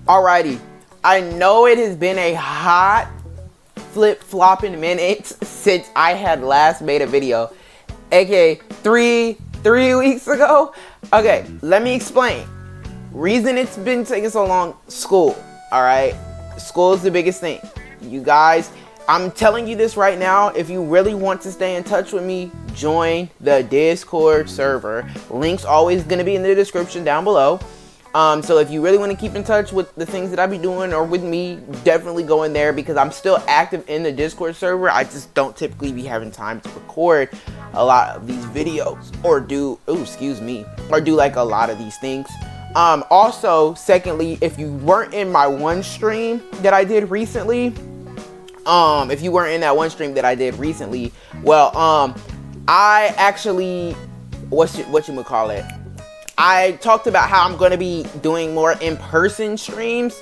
Alrighty, I know it has been a hot flip-flopping minute since I had last made a video, aka three weeks ago. Okay, let me explain. Reason it's been taking so long, school. Alright, school is the biggest thing. You guys, I'm telling you this right now, if you really want to stay in touch with me, join the Discord server. Link's always going to be in the description down below. So if you really want to keep in touch with the things that I be doing or with me, definitely go in there because I'm still active in the Discord server. I just don't typically be having time to record a lot of these videos or do, or do like a lot of these things. Also, secondly, if you weren't in my one stream that I did recently, well, I actually, I talked about how I'm going to be doing more in-person streams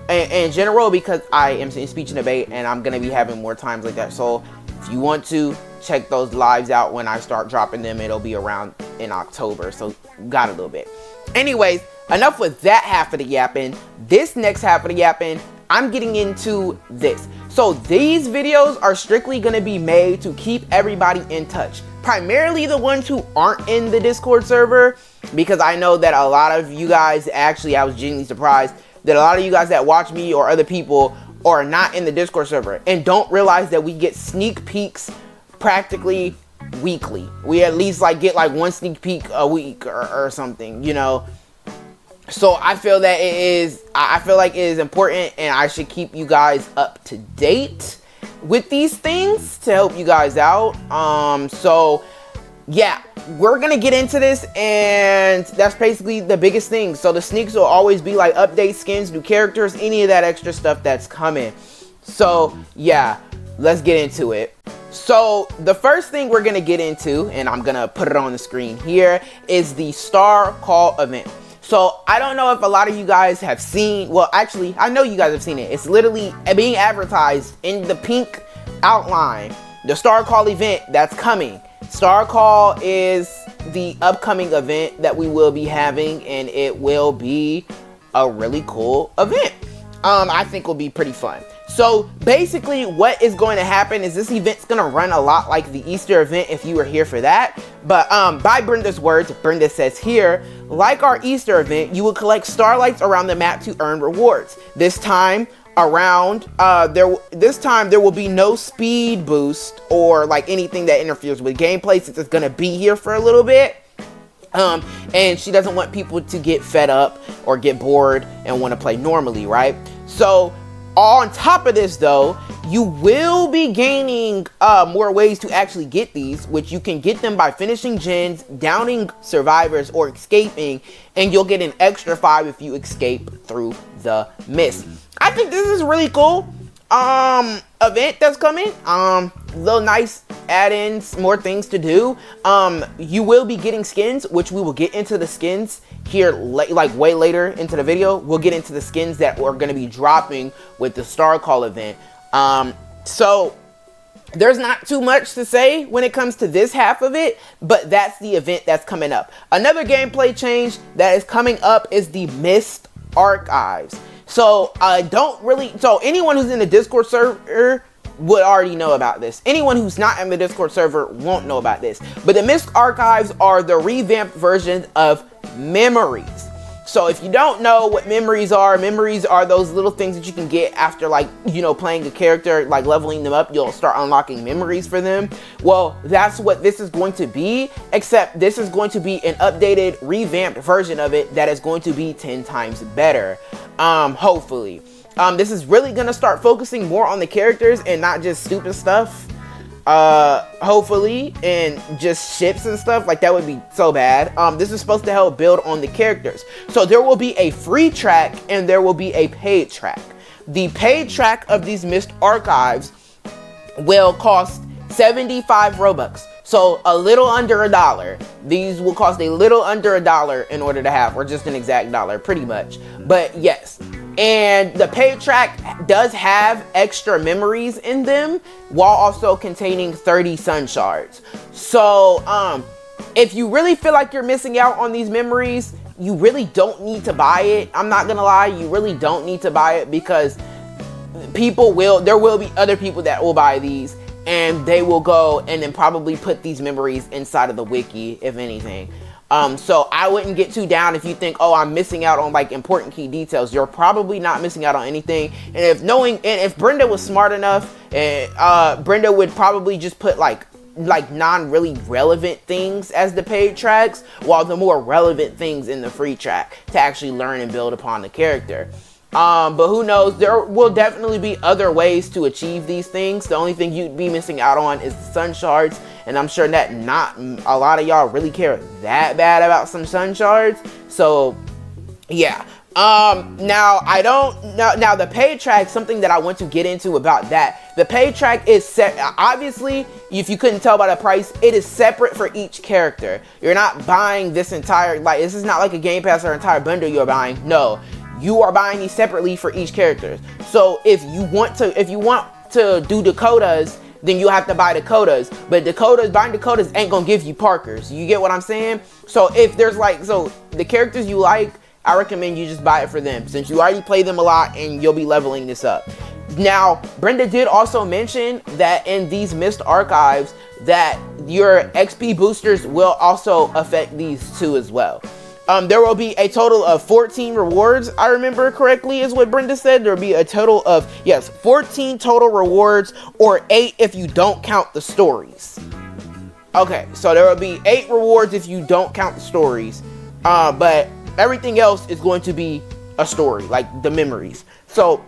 in general because I am in speech and debate and I'm going to be having more times like that. So if you want to check those lives out when I start dropping them, it'll be around in October. So got a little bit. Anyways, enough with that half of the yapping. This next half of the yapping, I'm getting into this. So these videos are strictly going to be made to keep everybody in touch. Primarily the ones who aren't in the Discord server, because I know that a lot of you guys, actually I was genuinely surprised that a lot of you guys that watch me or other people are not in the Discord server and don't realize that we get sneak peeks practically weekly. We at least get one sneak peek a week or something, you know. So I feel that I feel like it is important and I should keep you guys up to date with these things to help you guys out. So yeah, we're gonna get into this and that's basically the biggest thing. So the sneaks will always be like update skins, new characters, any of that extra stuff that's coming. So yeah, let's get into it. So the first thing we're gonna get into, and I'm gonna put it on the screen here, is the Starcall event. So I don't know if a lot of you guys have seen, well actually I know you guys have seen it. It's literally being advertised in the pink outline. The Starcall event that's coming. Starcall is the upcoming event that we will be having and it will be a really cool event. I think will be pretty fun. So basically what is going to happen is this event's going to run a lot like the Easter event if you were here for that. But by Brenda's words, Brenda says here, like our Easter event, you will collect starlights around the map to earn rewards. This time around, there will be no speed boost or anything that interferes with gameplay since it's going to be here for a little bit. And she doesn't want people to get fed up or get bored and want to play normally, right? So on top of this though, you will be gaining more ways to actually get these, which you can get them by finishing gens, downing survivors, or escaping, and you'll get an extra 5 if you escape through the mist. I think this is really cool event that's coming. Little nice add-ins, more things to do. You will be getting skins, which we will get into the skins here way later into the video. We'll get into the skins that are going to be dropping with the Starcall event. So there's not too much to say when it comes to this half of it, but that's the event that's coming up. Another gameplay change that is coming up is the Mist Archives. So anyone who's in the Discord server would already know about this. Anyone who's not in the Discord server won't know about this. But the Mist Archives are the revamped version of memories. So if you don't know what memories are those little things that you can get after playing a character, leveling them up, you'll start unlocking memories for them. Well, that's what this is going to be, except this is going to be an updated, revamped version of it that is going to be 10 times better. Hopefully. This is really gonna start focusing more on the characters and not just stupid stuff. Hopefully, and just ships and stuff. That would be so bad. This is supposed to help build on the characters. So there will be a free track and there will be a paid track. The paid track of these Mist Archives will cost 75 Robux. So a little under $1. These will cost a little under $1 in order to have, or just an exact dollar, pretty much. But yes. And the paid track does have extra memories in them while also containing 30 sun shards. So if you really feel like you're missing out on these memories, you really don't need to buy it. I'm not gonna lie, you really don't need to buy it, because there will be other people that will buy these, and they will go and then probably put these memories inside of the wiki, if anything. So I wouldn't get too down if you think, oh, I'm missing out on like important key details. You're probably not missing out on anything. And if Brenda was smart enough, Brenda would probably just put like non-really relevant things as the paid tracks, while the more relevant things in the free track to actually learn and build upon the character. But who knows, there will definitely be other ways to achieve these things. The only thing you'd be missing out on is the sun shards, and I'm sure that not a lot of y'all really care that bad about some sun shards. So yeah. Now the paid track, something that I want to get into about that. The paid track is set, obviously, if you couldn't tell by the price, it is separate for each character. You're not buying this entire, like, this is not like a Game Pass or entire bundle you're buying. No, you are buying these separately for each character. So if you want to do Dakotas, then you have to buy Dakotas. But buying Dakotas ain't gonna give you Parkers. You get what I'm saying? So if there's the characters you like, I recommend you just buy it for them, since you already play them a lot and you'll be leveling this up. Now, Brenda did also mention that in these missed archives that your XP boosters will also affect these too as well. There will be a total of 14 rewards, I remember correctly is what Brenda said. There will be a total of, yes, 14 total rewards, or 8 if you don't count the stories. Okay, so there will be 8 rewards if you don't count the stories, but everything else is going to be a story, like the memories. So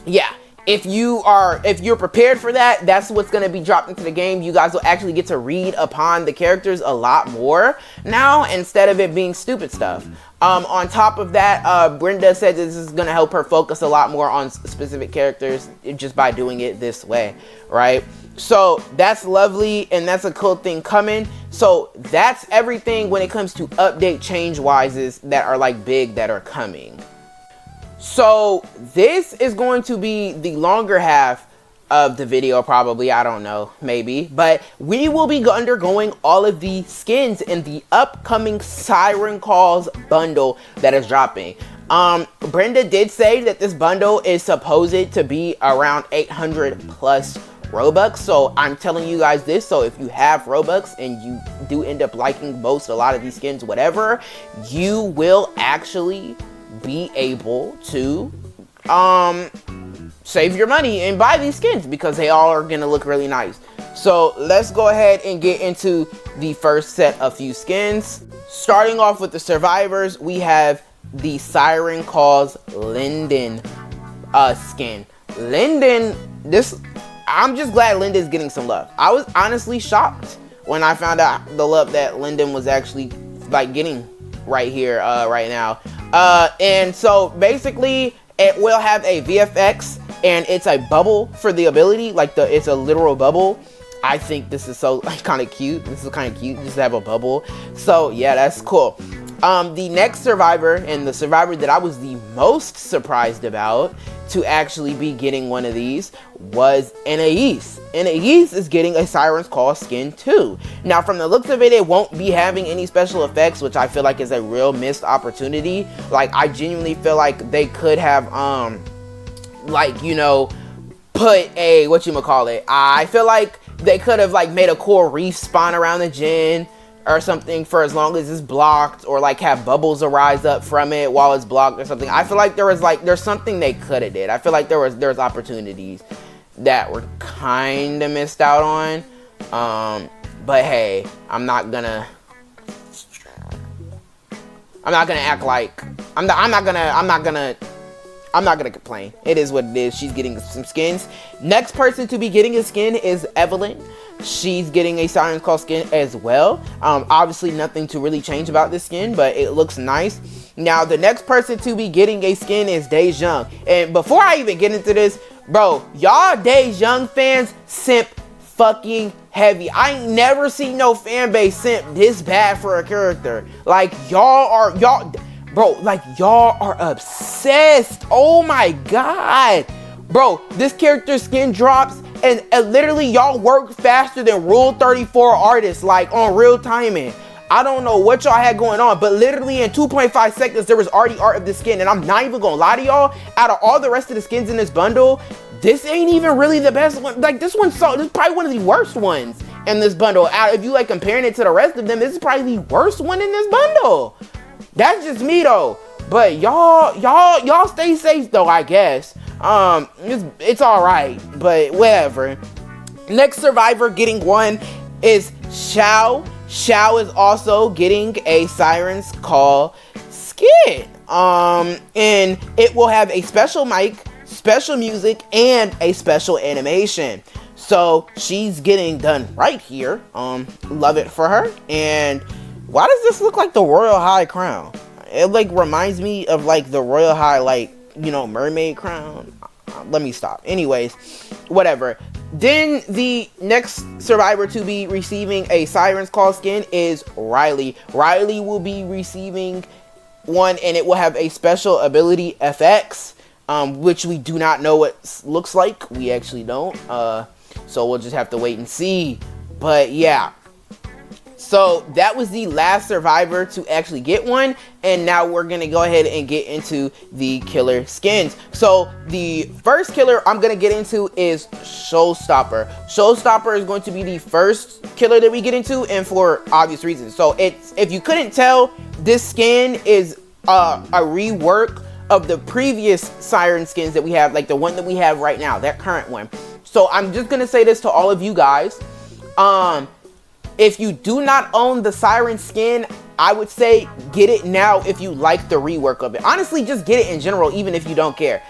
yeah, if you're prepared for that, that's what's going to be dropped into the game. You guys will actually get to read upon the characters a lot more now, instead of it being stupid stuff. On top of that, Brenda said this is going to help her focus a lot more on specific characters just by doing it this way, right? So that's lovely, and that's a cool thing coming. So that's everything when it comes to update change wises that are like big that are coming. So this is going to be the longer half of the video, probably, I don't know, maybe, but we will be undergoing all of the skins in the upcoming Siren Calls bundle that is dropping. Brenda did say that this bundle is supposed to be around 800 plus Robux, so I'm telling you guys this, so if you have Robux and you do end up liking a lot of these skins, whatever, you will actually be able to save your money and buy these skins, because they all are gonna look really nice. So let's go ahead and get into the first set of few skins. Starting off with the survivors, we have the Siren Calls Linden skin. Linden, I'm just glad Linden's getting some love. I was honestly shocked when I found out the love that Linden was actually like getting right here, right now. And so basically it will have a VFX, and it's a bubble for the ability, it's a literal bubble. I think this is so kind of cute. This is kind of cute just to have a bubble. So yeah, that's cool. The next survivor, and the survivor that I was the most surprised about to actually be getting one of these, was Anais. Anais is getting a Siren's Call skin too. Now from the looks of it, it won't be having any special effects, which I feel like is a real missed opportunity. Like, I genuinely feel like they could have put a, whatchamacallit, I feel like they could have like made a cool reef spawn around the gen or something for as long as it's blocked, or like have bubbles arise up from it while it's blocked or something. I feel like there's something they could have did. I feel like there's opportunities that were kind of missed out on. But hey, I'm not gonna act like I'm not gonna complain. It is what it is. She's getting some skins. Next person to be getting a skin is Evelyn. She's getting a Siren's Call skin as well. Obviously nothing to really change about this skin, but it looks nice. Now the next person to be getting a skin is Days Young. And before I even get into this, bro, y'all Days Young fans simp fucking heavy. I ain't never seen no fan base simp this bad for a character. Like, bro, like, y'all are obsessed. Oh my god. Bro, this character skin drops, and literally y'all work faster than Rule 34 artists, like, on real timing. I don't know what y'all had going on, but literally in 2.5 seconds, there was already art of this skin. And I'm not even gonna lie to y'all, out of all the rest of the skins in this bundle, this ain't even really the best one. Like, this is probably one of the worst ones in this bundle. If you like comparing it to the rest of them, this is probably the worst one in this bundle. That's just me though. But y'all stay safe though, I guess. It's all right, but whatever. Next survivor getting one is Xiao. Xiao is also getting a Siren's Call skin. And it will have a special mic, special music, and a special animation. So she's getting done right here. Love it for her. And why does this look like the Royal High crown? It like reminds me of like the Royal High, like, you know, mermaid crown. Let me stop. Anyways, whatever. Then the next survivor to be receiving a Siren's Call skin is Riley. Riley will be receiving one, and it will have a special ability FX, which we do not know what looks like. We actually don't. So we'll just have to wait and see. But yeah. So that was the last survivor to actually get one, and now we're gonna go ahead and get into the killer skins. So the first killer I'm gonna get into is Showstopper. Showstopper is going to be the first killer that we get into, and for obvious reasons. So if you couldn't tell, this skin is a rework of the previous siren skins that we have, like the one that we have right now, that current one. So I'm just gonna say this to all of you guys. If you do not own the siren skin, I would say get it now if you like the rework of it. Honestly, just get it in general, even if you don't care.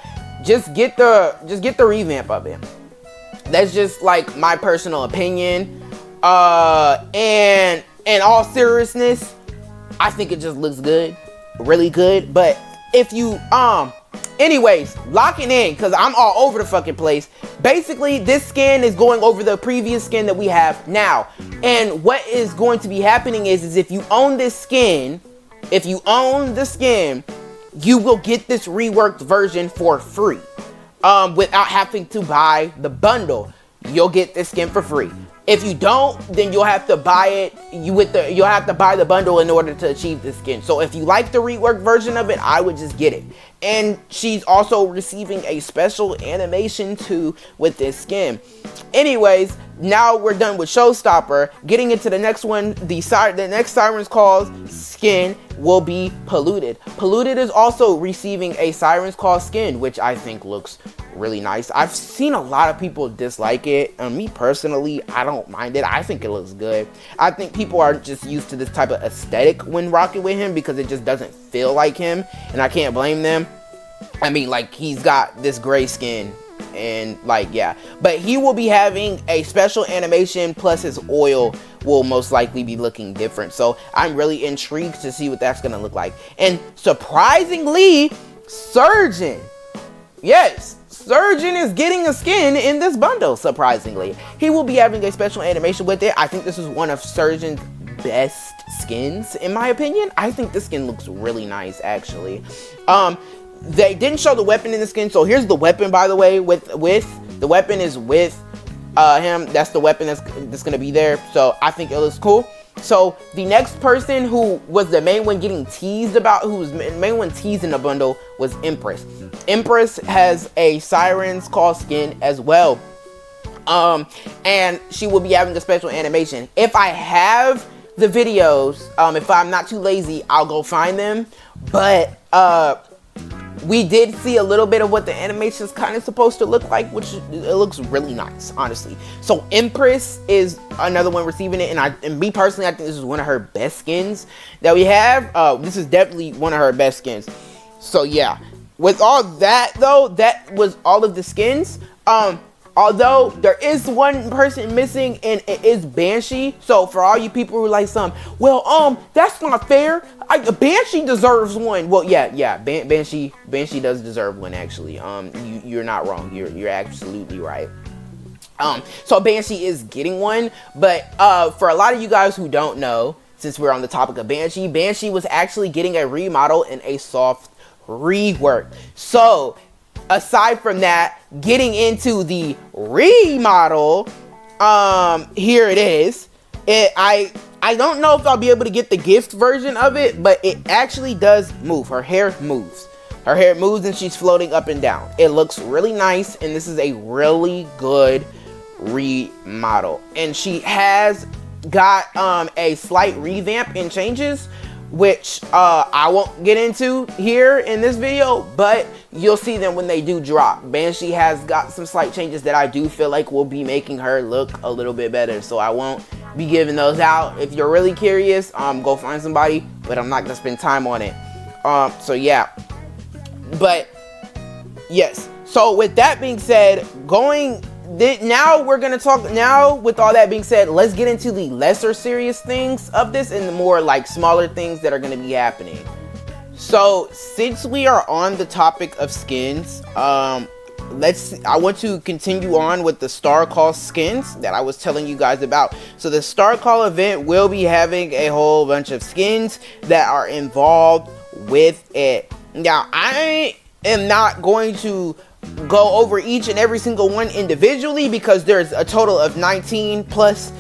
Just get the revamp of it. That's just like my personal opinion. And in all seriousness, I think it just looks good, really good. But if you anyways, locking in, because I'm all over the fucking place. Basically, this skin is going over the previous skin that we have now. And what is going to be happening is if you own this skin, you will get this reworked version for free. Without having to buy the bundle. You'll get this skin for free. If you don't, then you'll have to buy it. You'll have to buy the bundle in order to achieve this skin. So if you like the reworked version of it, I would just get it. And she's also receiving a special animation too with this skin. Anyways, now we're done with Showstopper. Getting into the next one, the next Siren's Call skin will be Polluted. Polluted is also receiving a Siren's Call skin, which I think looks really nice. I've seen a lot of people dislike it. Me personally, I don't mind it. I think it looks good. I think people are just used to this type of aesthetic when rocking with him because it just doesn't feel like him, and I can't blame them. I mean, like, he's got this gray skin and like, yeah, but he will be having a special animation, plus his oil will most likely be looking different. So I'm really intrigued to see what that's gonna look like. And surprisingly, Surgeon, yes, Surgeon is getting a skin in this bundle. Surprisingly, he will be having a special animation with it. I think this is one of Surgeon's best skins, in my opinion. I think this skin looks really nice, actually. They didn't show the weapon in the skin, so here's the weapon, by the way. With the weapon is with him. That's the weapon that's gonna be there. So I think it looks cool. So the next person who was the main one getting teased about, who was the main one teased in the bundle, was Empress. Empress has a Siren's Call skin as well, and she will be having a special animation. If I have the videos, if I'm not too lazy, I'll go find them. But we did see a little bit of what the animation is kind of supposed to look like, which it looks really nice, honestly. So Empress is another one receiving it, and me personally, I think this is one of her best skins that we have. This is definitely one of her best skins. So yeah, with all that though, that was all of the skins. Although there is one person missing, and it is Banshee. So for all you people who like that's not fair. Banshee deserves one. Well, yeah, Banshee does deserve one, actually. You're not wrong. You're absolutely right. So Banshee is getting one, but for a lot of you guys who don't know, since we're on the topic of Banshee, Banshee was actually getting a remodel and a soft rework. So aside from that, getting into the remodel, here it is. I don't know if I'll be able to get the gift version of it, but it actually does move. Her hair moves. Her hair moves and she's floating up and down. It looks really nice, and this is a really good remodel. And she has got a slight revamp and changes, which I won't get into here in this video, but you'll see them when they do drop. Banshee has got some slight changes that I do feel like will be making her look a little bit better, so I won't be giving those out. If you're really curious, go find somebody, but I'm not gonna spend time on it. So yeah, but yes, so with that being said, now we're gonna talk. Now with all that being said, let's get into the lesser serious things of this and the more like smaller things that are gonna be happening. So since we are on the topic of skins, I want to continue on with the Starcall skins that I was telling you guys about. So the Starcall event will be having a whole bunch of skins that are involved with it. Now I am not going to go over each and every single one individually because there's a total of 19 plus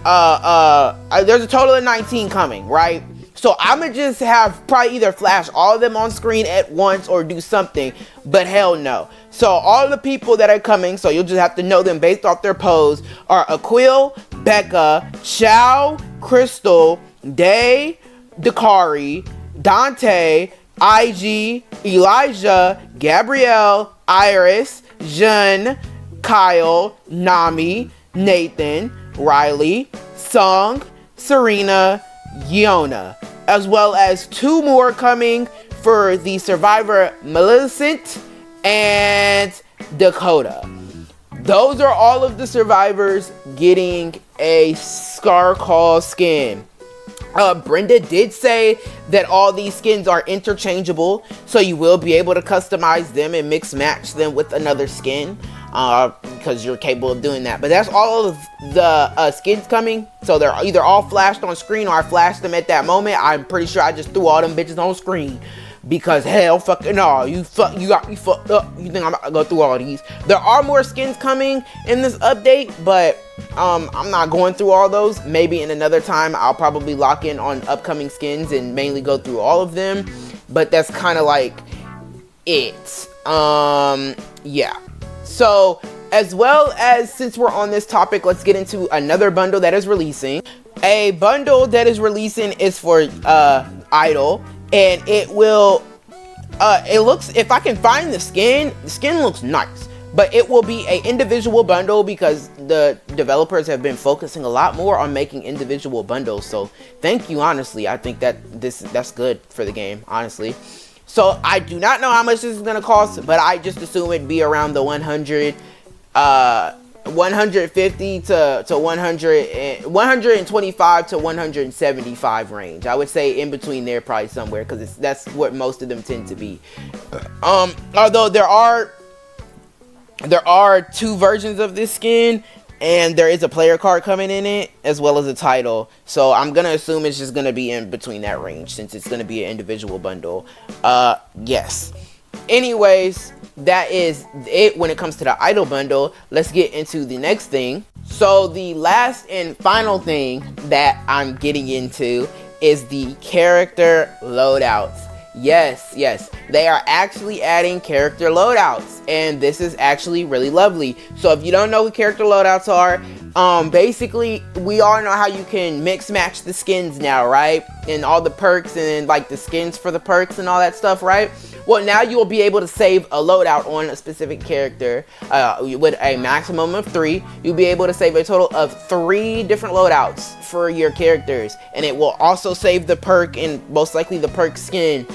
there's a total of 19 coming, right? So I'm gonna just have probably either flash all of them on screen at once or do something, but hell no. So all the people that are coming, so you'll just have to know them based off their pose, are Aquil, Becca, Chow, Crystal, Day, Dakari, Dante, IG, Elijah, Gabrielle, Iris, Jean, Kyle, Nami, Nathan, Riley, Sung, Serena, Yona, as well as 2 more coming for the Survivor, Millicent and Dakota. Those are all of the survivors getting a Starcall skin. Brenda did say that all these skins are interchangeable, so you will be able to customize them and mix match them with another skin, because you're capable of doing that. But that's all of the skins coming, so they're either all flashed on screen or I flashed them at that moment. I'm pretty sure I just threw all them bitches on screen because hell fucking no, you got me fucked up. You think I'm about to go through all these? There are more skins coming in this update, but I'm not going through all those. Maybe in another time I'll probably lock in on upcoming skins and mainly go through all of them, but that's kind of like it. Yeah, so as well as, since we're on this topic, let's get into another bundle that is releasing. A bundle that is releasing is for Idol, and it will it looks, if I can find the skin looks nice, but it will be a individual bundle because the developers have been focusing a lot more on making individual bundles. So thank you, honestly. I think that that's good for the game, honestly. So I do not know how much this is gonna cost, but I just assume it'd be around the 150 to 125 to 175 range. I would say in between there, probably somewhere, because that's what most of them tend to be. Although there are 2 versions of this skin, and there is a player card coming in it as well as a title, so I'm gonna assume it's just gonna be in between that range since it's gonna be an individual bundle. Yes, anyways, that is it when it comes to the Idol bundle. Let's get into the next thing. So the last and final thing that I'm getting into is the character loadouts. Yes, they are actually adding character loadouts, and this is actually really lovely. So if you don't know what character loadouts are, basically we all know how you can mix match the skins now, right? And all the perks and like the skins for the perks and all that stuff, right? Well, now you will be able to save a loadout on a specific character with a maximum of 3. You'll be able to save a total of 3 different loadouts for your characters, and it will also save the perk and most likely the perk skin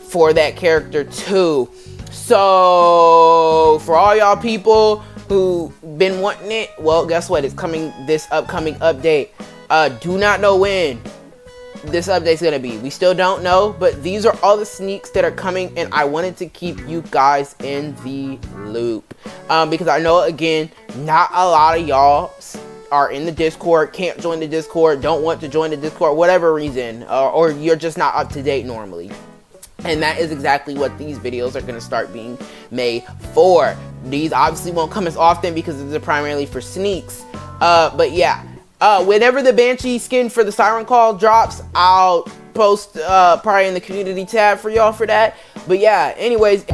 for that character too. So for all y'all people who been wanting it, well, guess what? It's coming this upcoming update. Do not know when this update's gonna be. We still don't know, but these are all the sneaks that are coming, and I wanted to keep you guys in the loop because I know, again, not a lot of y'all are in the Discord, can't join the Discord, don't want to join the Discord, whatever reason, or you're just not up to date normally. And that is exactly what these videos are going to start being made for. These obviously won't come as often because these are primarily for sneaks. But yeah, Whenever the Banshee skin for the Siren Call drops, I'll post probably in the community tab for y'all for that. But yeah, anyways.